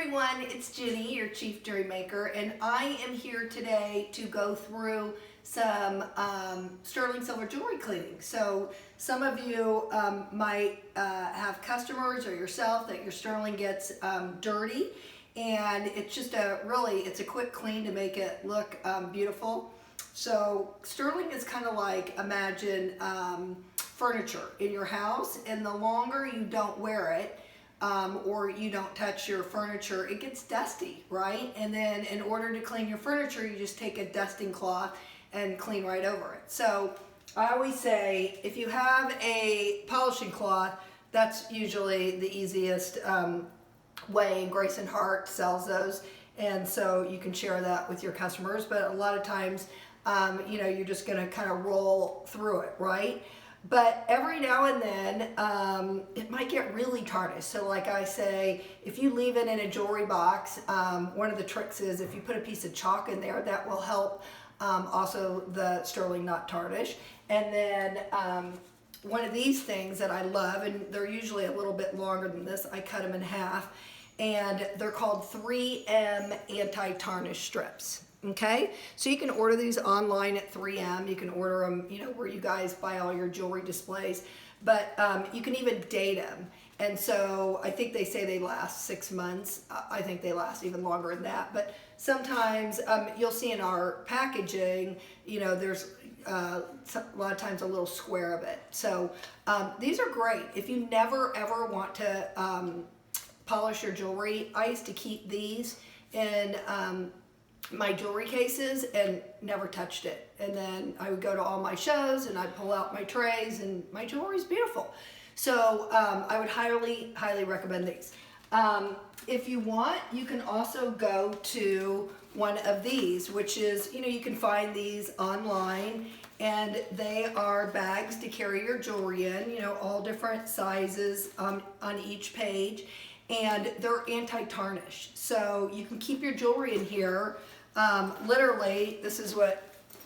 everyone, it's Ginny, your Chief Jewelry Maker, and I am here today to go through some sterling silver jewelry cleaning. So some of you might have customers or yourself that your sterling gets dirty, and it's just it's a quick clean to make it look beautiful. So sterling is kind of like, imagine furniture in your house, and the longer you don't wear it, or you don't touch your furniture, it gets dusty, right? And then in order to clean your furniture, you just take a dusting cloth and clean right over it. So I always say, if you have a polishing cloth, that's usually the easiest way. Grace&Heart sells those, and so you can share that with your customers. But a lot of times, you're just gonna kind of roll through it, right? But every now and then, it might get really tarnished. So like I say, if you leave it in a jewelry box, one of the tricks is if you put a piece of chalk in there, that will help also the sterling not tarnish. And then one of these things that I love, and they're usually a little bit longer than this, I cut them in half, and they're called 3M anti-tarnish strips. Okay, so you can order these online at 3M. You can order them, where you guys buy all your jewelry displays, but you can even date them. And so I think they say they last 6 months. I think they last even longer than that. But sometimes you'll see in our packaging, there's a lot of times a little square of it. So these are great. If you never ever want to polish your jewelry, I used to keep these in my jewelry cases and never touched it. And then I would go to all my shows and I'd pull out my trays and my jewelry's beautiful. So I would highly recommend these. If you want, you can also go to one of these, which is, you can find these online, and they are bags to carry your jewelry in, all different sizes on each page, and they're anti-tarnish. So you can keep your jewelry in here. Literally, this is what,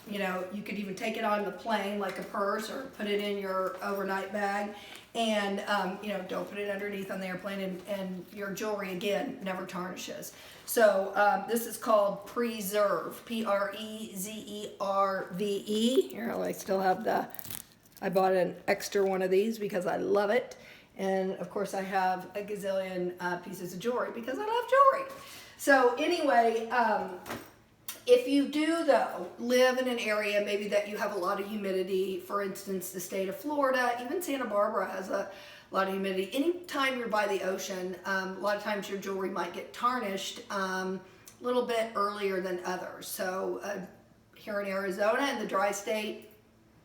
you could even take it on the plane like a purse, or put it in your overnight bag, and don't put it underneath on the airplane, and your jewelry, again, never tarnishes. So this is called Preserve, P-R-E-Z-E-R-V-E. Here, I still have I bought an extra one of these because I love it, and of course I have a gazillion pieces of jewelry because I love jewelry. So anyway, if you do, though, live in an area maybe that you have a lot of humidity, for instance, the state of Florida, even Santa Barbara has a lot of humidity. Anytime you're by the ocean, a lot of times your jewelry might get tarnished a little bit earlier than others. So here in Arizona, in the dry state,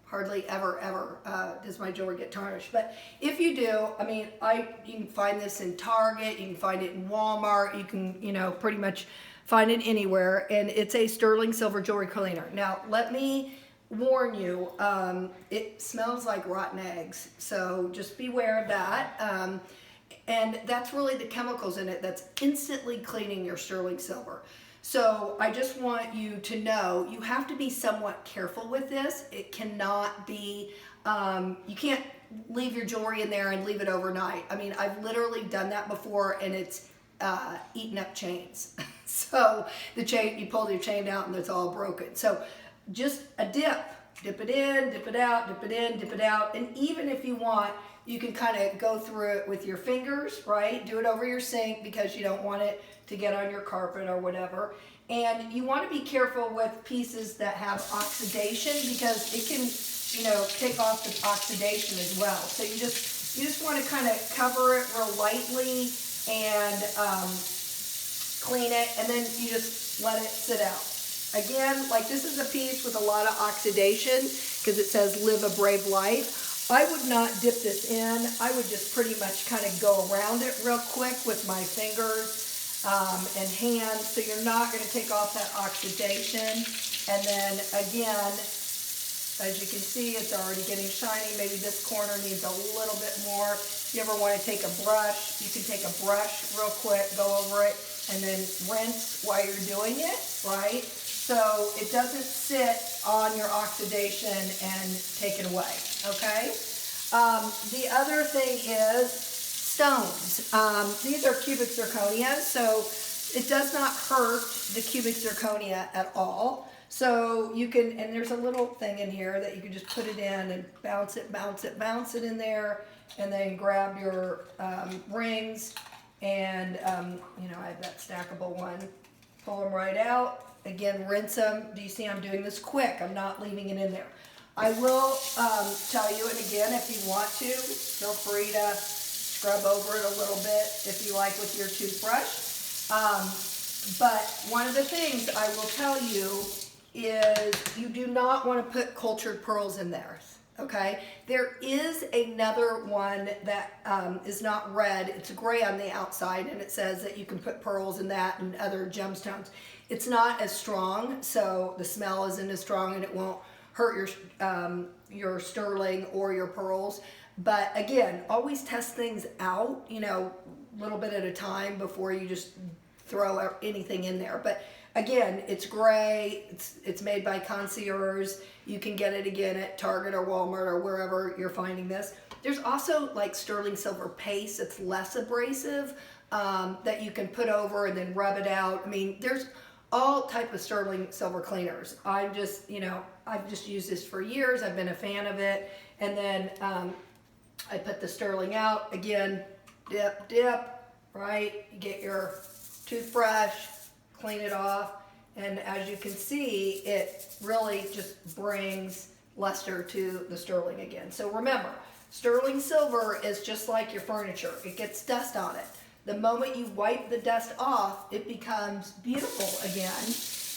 hardly ever does my jewelry get tarnished. But if you do, you can find this in Target, you can find it in Walmart, you can, pretty much find it anywhere, and it's a sterling silver jewelry cleaner. Now, let me warn you, it smells like rotten eggs, so just beware of that. And that's really the chemicals in it that's instantly cleaning your sterling silver. So I just want you to know, you have to be somewhat careful with this. It cannot be, you can't leave your jewelry in there and leave it overnight. I've literally done that before, and it's eaten up chains. So the chain, you pull your chain out and it's all broken. So just a dip it in, dip it out, dip it in, dip it out. And even if you want, you can kind of go through it with your fingers, right? Do it over your sink because you don't want it to get on your carpet or whatever. And you want to be careful with pieces that have oxidation, because it can, take off the oxidation as well. So you just want to kind of cover it real lightly and clean it, and then you just let it sit out. Again, like, this is a piece with a lot of oxidation because it says live a brave life. I would not dip this in. I would just pretty much kind of go around it real quick with my fingers and hands, so you're not going to take off that oxidation. And then again, as you can see, it's already getting shiny. Maybe this corner needs a little bit more. If you ever want to take a brush, you can take a brush real quick, go over it, and then rinse while you're doing it, right? So it doesn't sit on your oxidation and take it away, okay? The other thing is, stones. These are cubic zirconia, so it does not hurt the cubic zirconia at all. So you can, and there's a little thing in here that you can just put it in and bounce it in there, and then grab your rings, and you know, I have that stackable one. Pull them right out. Again, rinse them. Do you see I'm doing this quick? I'm not leaving it in there. I will tell you, and again, if you want to, feel free to scrub over it a little bit if you like with your toothbrush. But one of the things I will tell you is you do not want to put cultured pearls in there, okay? There is another one that is not red. It's gray on the outside, and it says that you can put pearls in that and other gemstones. It's not as strong, so the smell isn't as strong, and it won't hurt your sterling or your pearls. But again, always test things out, you know, a little bit at a time before you just throw anything in there. But again, it's gray, it's made by connoisseurs. You can get it again at Target or Walmart or wherever you're finding this. There's also like sterling silver paste. It's less abrasive, that you can put over and then rub it out. I mean, there's all type of sterling silver cleaners. I'm just, you know, I've just used this for years. I've been a fan of it. And then I put the sterling out. Again, dip, right? You get your toothbrush, clean it off. And as you can see, it really just brings luster to the sterling again. So remember, sterling silver is just like your furniture. It gets dust on it. The moment you wipe the dust off, it becomes beautiful again.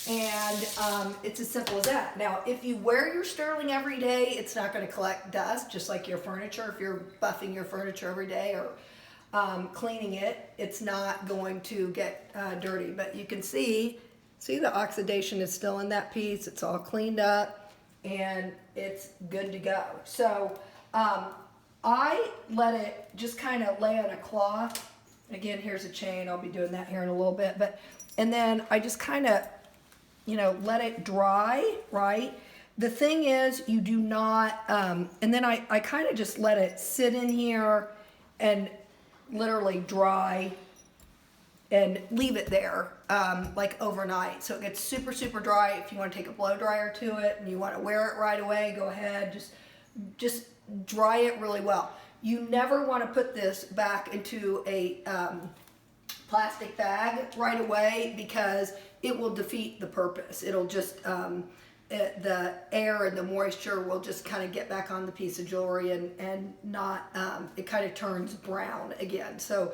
And it's as simple as that. Now, if you wear your sterling every day, it's not going to collect dust, just like your furniture. If you're buffing your furniture every day or cleaning it, it's not going to get dirty. But you can see the oxidation is still in that piece. It's all cleaned up, and it's good to go. So I let it just kind of lay on a cloth. Again, here's a chain. I'll be doing that here in a little bit. And then I just kind of, you know, let it dry, right? The thing is, you do not, and then I kind of just let it sit in here and literally dry and leave it there like overnight. So it gets super, super dry. If you want to take a blow dryer to it and you want to wear it right away, go ahead. Just dry it really well. You never want to put this back into a plastic bag right away, because it will defeat the purpose. It'll just, the air and the moisture will just kind of get back on the piece of jewelry and not, it kind of turns brown again. So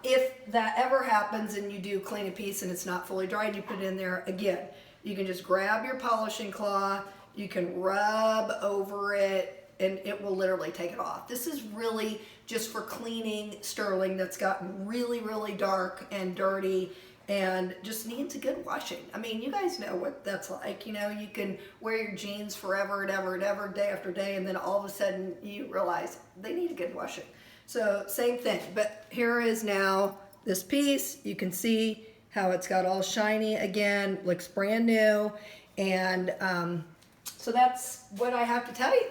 if that ever happens and you do clean a piece and it's not fully dried, you put it in there again. You can just grab your polishing cloth, you can rub over it, and it will literally take it off. This is really just for cleaning sterling that's gotten really, really dark and dirty and just needs a good washing. I mean, you guys know what that's like. You know, you can wear your jeans forever and ever and ever, day after day, and then all of a sudden you realize they need a good washing. So same thing, but here is now this piece. You can see how it's got all shiny again, looks brand new. And so that's what I have to tell you.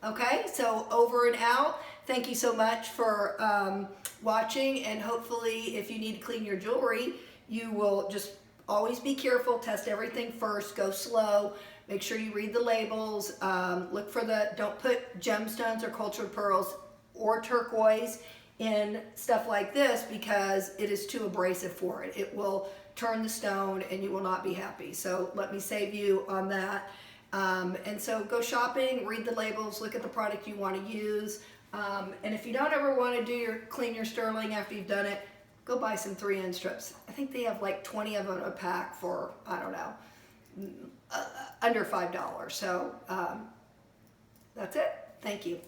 Okay, so over and out. Thank you so much for watching, and hopefully if you need to clean your jewelry, you will just always be careful, test everything first, go slow, make sure you read the labels, look for don't put gemstones or cultured pearls or turquoise in stuff like this, because it is too abrasive for it. It will turn the stone and you will not be happy. So let me save you on that. And so go shopping, read the labels, look at the product you want to use. And if you don't ever want to clean your sterling after you've done it, go buy some 3-inch strips. I think they have like 20 of them in a pack for, I don't know, under $5. So that's it. Thank you.